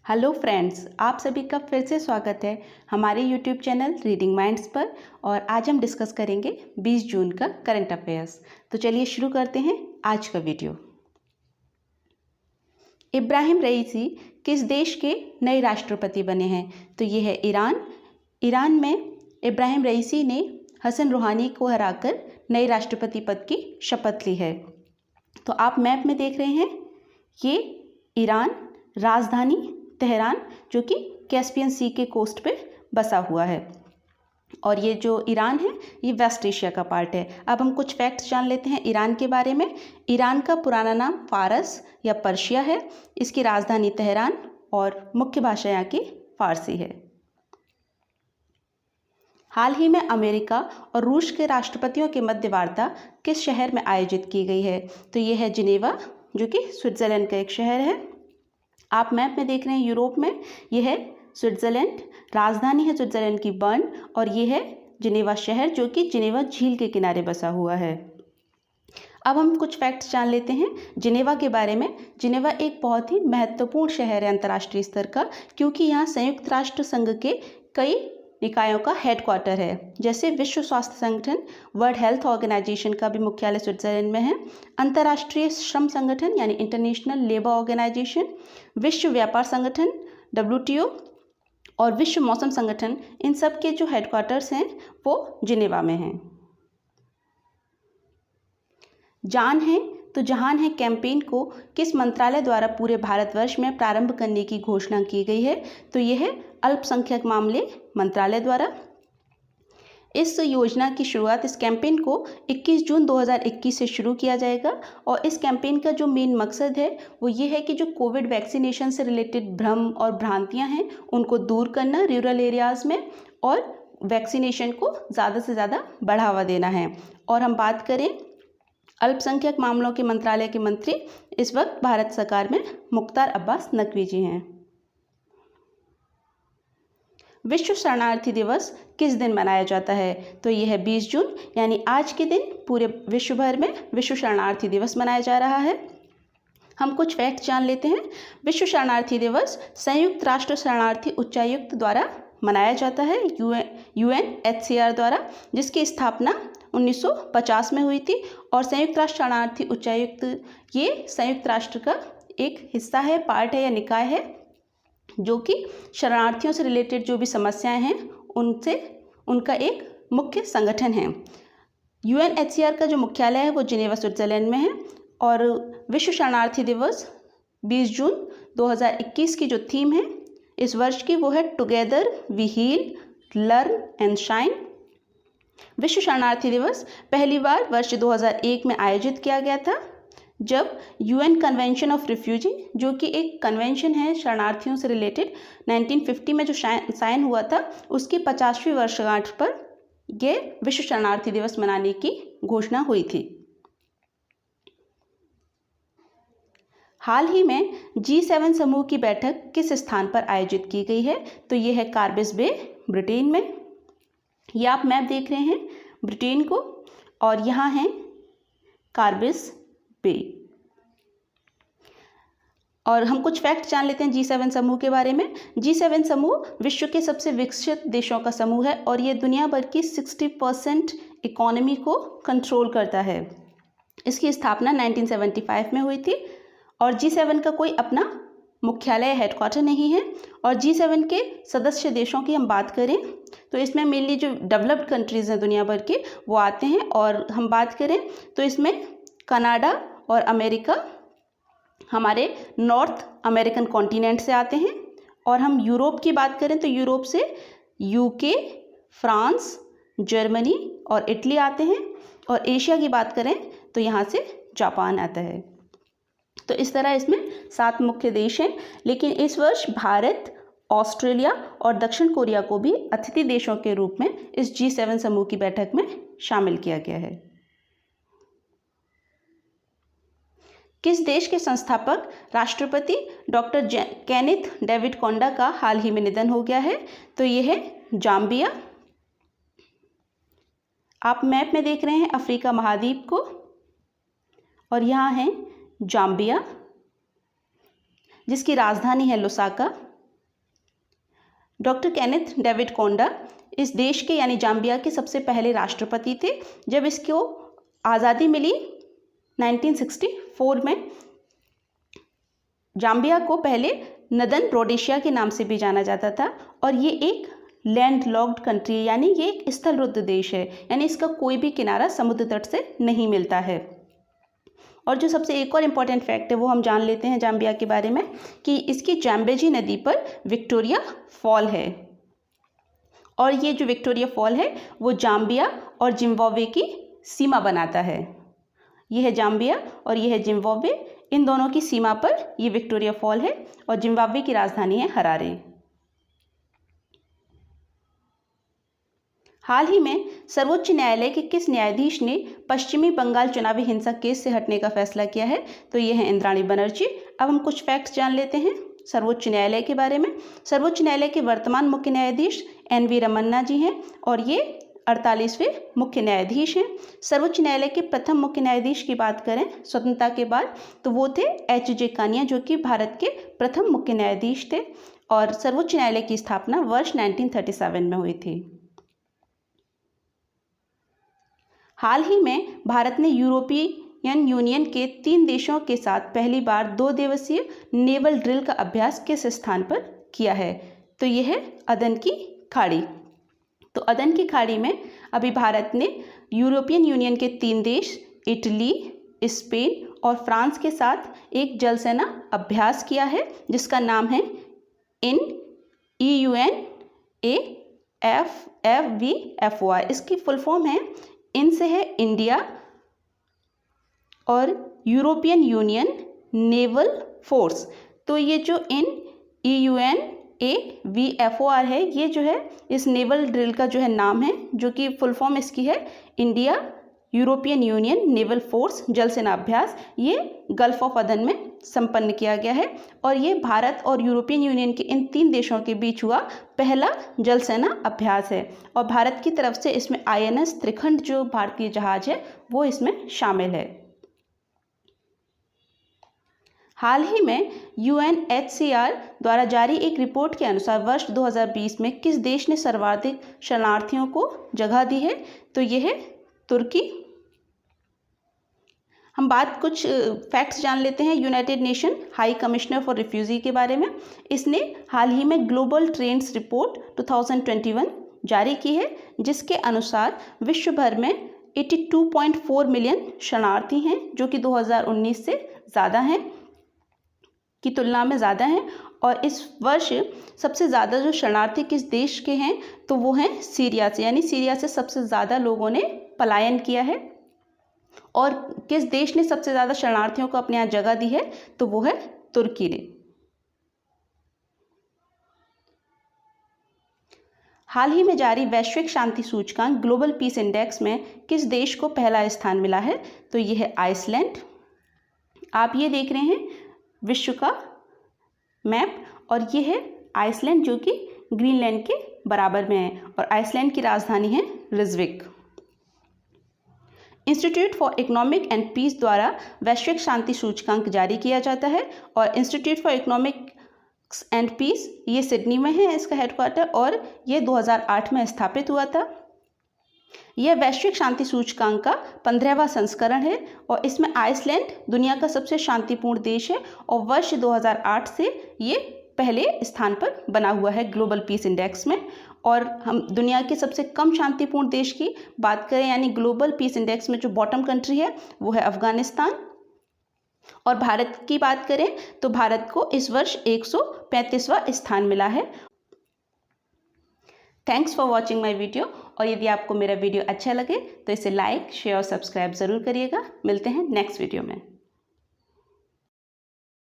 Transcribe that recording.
Hello friends, आप सभी का फिर से स्वागत है हमारे यूट्यूब चैनल रीडिंग माइंड्स पर। और आज हम डिस्कस करेंगे 20 जून का करंट अफेयर्स। तो चलिए शुरू करते हैं आज का वीडियो। इब्राहिम रईसी किस देश के नए राष्ट्रपति बने हैं? तो ये है ईरान। ईरान में इब्राहिम रईसी ने हसन रूहानी को हराकर नए राष्ट्रपति पद की शपथ ली है। तो आप मैप में देख रहे हैं, ये ईरान, राजधानी तेहरान, जो कि कैस्पियन सी के कोस्ट पे बसा हुआ है। और ये जो ईरान है, ये वेस्ट एशिया का पार्ट है। अब हम कुछ फैक्ट्स जान लेते हैं ईरान के बारे में। ईरान का पुराना नाम फारस या पर्शिया है। इसकी राजधानी तेहरान और मुख्य भाषा यहाँ की फारसी है। हाल ही में अमेरिका और रूस के राष्ट्रपतियों के मध्य वार्ता किस शहर में आयोजित की गई है? तो ये है जिनेवा, जो कि स्विट्जरलैंड का एक शहर है। आप मैप में देख रहे हैं, यूरोप में ये है स्विट्जरलैंड। राजधानी है स्विट्जरलैंड की बर्न, और ये है जिनेवा शहर, जो कि जिनेवा झील के किनारे बसा हुआ है। अब हम कुछ फैक्ट्स जान लेते हैं जिनेवा के बारे में। जिनेवा एक बहुत ही महत्वपूर्ण शहर है अंतर्राष्ट्रीय स्तर का, क्योंकि यहाँ संयुक्त राष्ट्र संघ के कई निकायों का हेडक्वार्टर है। जैसे विश्व स्वास्थ्य संगठन, वर्ल्ड हेल्थ ऑर्गेनाइजेशन का भी मुख्यालय स्विट्जरलैंड में है। अंतर्राष्ट्रीय श्रम संगठन यानी इंटरनेशनल लेबर ऑर्गेनाइजेशन, विश्व व्यापार संगठन WTO और विश्व मौसम संगठन, इन सब के जो हेडक्वार्टर्स हैं वो जिनेवा में हैं। जान है तो जहान है कैंपेन को किस मंत्रालय द्वारा पूरे भारतवर्ष में प्रारंभ करने की घोषणा की गई है? तो यह है अल्पसंख्यक मामले मंत्रालय द्वारा। इस योजना की शुरुआत, इस कैंपेन को 21 जून 2021 से शुरू किया जाएगा। और इस कैंपेन का जो मेन मकसद है वो ये है कि जो कोविड वैक्सीनेशन से रिलेटेड भ्रम और भ्रांतियां हैं उनको दूर करना रूरल एरियाज़ में, और वैक्सीनेशन को ज़्यादा से ज़्यादा बढ़ावा देना है। और हम बात करें अल्पसंख्यक मामलों के मंत्रालय के मंत्री इस वक्त भारत सरकार में मुख्तार अब्बास नकवी जी हैं। विश्व शरणार्थी दिवस किस दिन मनाया जाता है? तो यह है 20 जून, यानी आज के दिन पूरे विश्व भर में विश्व शरणार्थी दिवस मनाया जा रहा है। हम कुछ फैक्ट जान लेते हैं। विश्व शरणार्थी दिवस संयुक्त राष्ट्र शरणार्थी उच्चायुक्त द्वारा मनाया जाता है, UNHCR द्वारा, जिसकी स्थापना 1950 में हुई थी। और संयुक्त राष्ट्र शरणार्थी उच्चायुक्त ये संयुक्त राष्ट्र का एक हिस्सा है, पार्ट है या निकाय है, जो कि शरणार्थियों से रिलेटेड जो भी समस्याएं हैं उनका एक मुख्य संगठन है। UNHCR का जो मुख्यालय है वो जिनेवा स्विट्जरलैंड में है। और विश्व शरणार्थी दिवस 20 जून 2021 की जो थीम है इस वर्ष की, वो है together we heal, learn and shine. विश्व शरणार्थी दिवस पहली बार वर्ष 2001 में आयोजित किया गया था, जब UN कन्वेंशन ऑफ रिफ्यूजी, जो कि एक कन्वेंशन है शरणार्थियों से रिलेटेड, 1950 में जो साइन हुआ था, उसकी 50वीं वर्षगांठ पर यह विश्व शरणार्थी दिवस मनाने की घोषणा हुई थी। हाल ही में G7 समूह की बैठक किस स्थान पर आयोजित की गई है? तो ये है कार्बिस बे, ब्रिटेन में। ये आप मैप देख रहे हैं ब्रिटेन को, और यहाँ है कार्बिस बे। और हम कुछ फैक्ट जान लेते हैं G7 समूह के बारे में। G7 समूह विश्व के सबसे विकसित देशों का समूह है, और ये दुनिया भर की 60% इकोनॉमी को कंट्रोल करता है। इसकी स्थापना 1975 में हुई थी। और G7 का कोई अपना मुख्यालय हेडक्वार्टर नहीं है। और G7 के सदस्य देशों की हम बात करें तो इसमें मेनली जो डेवलप्ड कंट्रीज़ हैं दुनिया भर के, वो आते हैं। और हम बात करें तो इसमें कनाडा और अमेरिका हमारे नॉर्थ अमेरिकन कॉन्टिनेंट से आते हैं। और हम यूरोप की बात करें तो यूरोप से UK, फ्रांस, जर्मनी और इटली आते हैं। और एशिया की बात करें तो यहाँ से जापान आता है। तो इस तरह इसमें 7 मुख्य देश हैं। लेकिन इस वर्ष भारत, ऑस्ट्रेलिया और दक्षिण कोरिया को भी अतिथि देशों के रूप में इस G7 समूह की बैठक में शामिल किया गया है। किस देश के संस्थापक राष्ट्रपति डॉक्टर केनिथ डेविड कोंडा का हाल ही में निधन हो गया है? तो ये है जाम्बिया। आप मैप में देख रहे हैं अफ्रीका महाद्वीप को, और यहाँ है जाम्बिया, जिसकी राजधानी है लुसाका। डॉक्टर केनेथ डेविड कोंडा इस देश के यानी जाम्बिया के सबसे पहले राष्ट्रपति थे। जब इसको आज़ादी मिली 1964 में, जाम्बिया को पहले नदन रोडेशिया के नाम से भी जाना जाता था और ये एक लैंड लॉक्ड कंट्री है, यानी ये एक स्थलरुद्ध देश है, यानी इसका कोई भी किनारा समुद्र तट से नहीं मिलता है। और जो सबसे एक और इम्पॉर्टेंट फैक्ट है वो हम जान लेते हैं जाम्बिया के बारे में कि इसकी जाम्बेजी नदी पर विक्टोरिया फॉल है और ये जो विक्टोरिया फॉल है वो जाम्बिया और जिम्बाब्वे की सीमा बनाता है। ये है जाम्बिया और ये है जिम्बाब्वे, इन दोनों की सीमा पर ये विक्टोरिया फॉल है और जिम्बाब्वे की राजधानी है हरारे। हाल ही में सर्वोच्च न्यायालय के किस न्यायाधीश ने पश्चिमी बंगाल चुनावी हिंसा केस से हटने का फैसला किया है? तो ये है इंद्राणी बनर्जी। अब हम कुछ फैक्ट्स जान लेते हैं सर्वोच्च न्यायालय के बारे में। सर्वोच्च न्यायालय के वर्तमान मुख्य न्यायाधीश NV रमन्ना जी हैं और ये 48वें मुख्य न्यायाधीश हैं। सर्वोच्च न्यायालय के प्रथम मुख्य न्यायाधीश की बात करें स्वतंत्रता के बाद तो वो थे HJ कानिया, जो कि भारत के प्रथम मुख्य न्यायाधीश थे और सर्वोच्च न्यायालय की स्थापना वर्ष 1937 में हुई थी। हाल ही में भारत ने यूरोपियन यूनियन के 3 देशों के साथ पहली बार 2 दिवसीय नेवल ड्रिल का अभ्यास किस स्थान पर किया है? तो यह है अदन की खाड़ी। तो अदन की खाड़ी में अभी भारत ने यूरोपियन यूनियन के 3 देश इटली, स्पेन और फ्रांस के साथ एक जल सेना अभ्यास किया है जिसका नाम है INEUNAFFVFOR। इसकी फुल फॉर्म है, इन से है इंडिया और यूरोपियन यूनियन नेवल फोर्स। तो ये जो INEUNAVFOR है ये जो है इस नेवल ड्रिल का जो है नाम है, जो कि फुल फॉर्म इसकी है India European union naval force जल सेना अभ्यास। ये गल्फ ऑफ अदन में संपन्न किया गया है और ये भारत और यूरोपियन यूनियन के इन 3 देशों के बीच हुआ पहला जल सेना अभ्यास है और भारत की तरफ से इसमें INS त्रिखंड जो भारतीय जहाज है वो इसमें शामिल है। हाल ही में UNHCR द्वारा जारी एक रिपोर्ट के अनुसार वर्ष 2020 में किस देश ने सर्वाधिक शरणार्थियों को जगह दी है? तो ये है तुर्की। हम कुछ फैक्ट्स जान लेते हैं United nation high commissioner for refugee के बारे में। इसने हाल ही में ग्लोबल ट्रेंड्स रिपोर्ट 2021 जारी की है जिसके अनुसार विश्व भर में 82.4 मिलियन शरणार्थी हैं, जो कि 2019 से ज़्यादा हैं की तुलना में ज़्यादा हैं। और इस वर्ष सबसे ज़्यादा जो शरणार्थी किस देश के हैं तो वो हैं सीरिया से, यानी सीरिया से सबसे ज़्यादा लोगों ने पलायन किया है। और किस देश ने सबसे ज़्यादा शरणार्थियों को अपने यहाँ जगह दी है तो वो है तुर्की ने। हाल ही में जारी वैश्विक शांति सूचकांक ग्लोबल पीस इंडेक्स में किस देश को पहला स्थान मिला है? तो ये है आइसलैंड। आप ये देख रहे हैं विश्व का मैप और ये है आइसलैंड जो कि ग्रीनलैंड के बराबर में है और आइसलैंड की राजधानी है Reykjavik. Institute for Economic and Peace द्वारा वैश्विक शांति सूचकांक जारी किया जाता है और Institute for Economics and Peace ये सिडनी में है इसका हेडक्वार्टर और ये 2008 में स्थापित हुआ था। यह वैश्विक शांति सूचकांक का 15वां संस्करण है और इसमें आइसलैंड दुनिया का सबसे शांतिपूर्ण देश है और वर्ष 2008 से ये पहले स्थान पर बना हुआ है ग्लोबल पीस इंडेक्स में। और हम दुनिया के सबसे कम शांतिपूर्ण देश की बात करें यानी ग्लोबल पीस इंडेक्स में जो बॉटम कंट्री है वो है अफगानिस्तान। और भारत की बात करें तो भारत को इस वर्ष 135वां स्थान मिला है। Thanks for watching my video. और यदि आपको मेरा वीडियो अच्छा लगे तो इसे लाइक, शेयर और सब्सक्राइब ज़रूर करिएगा। मिलते हैं नेक्स्ट वीडियो में।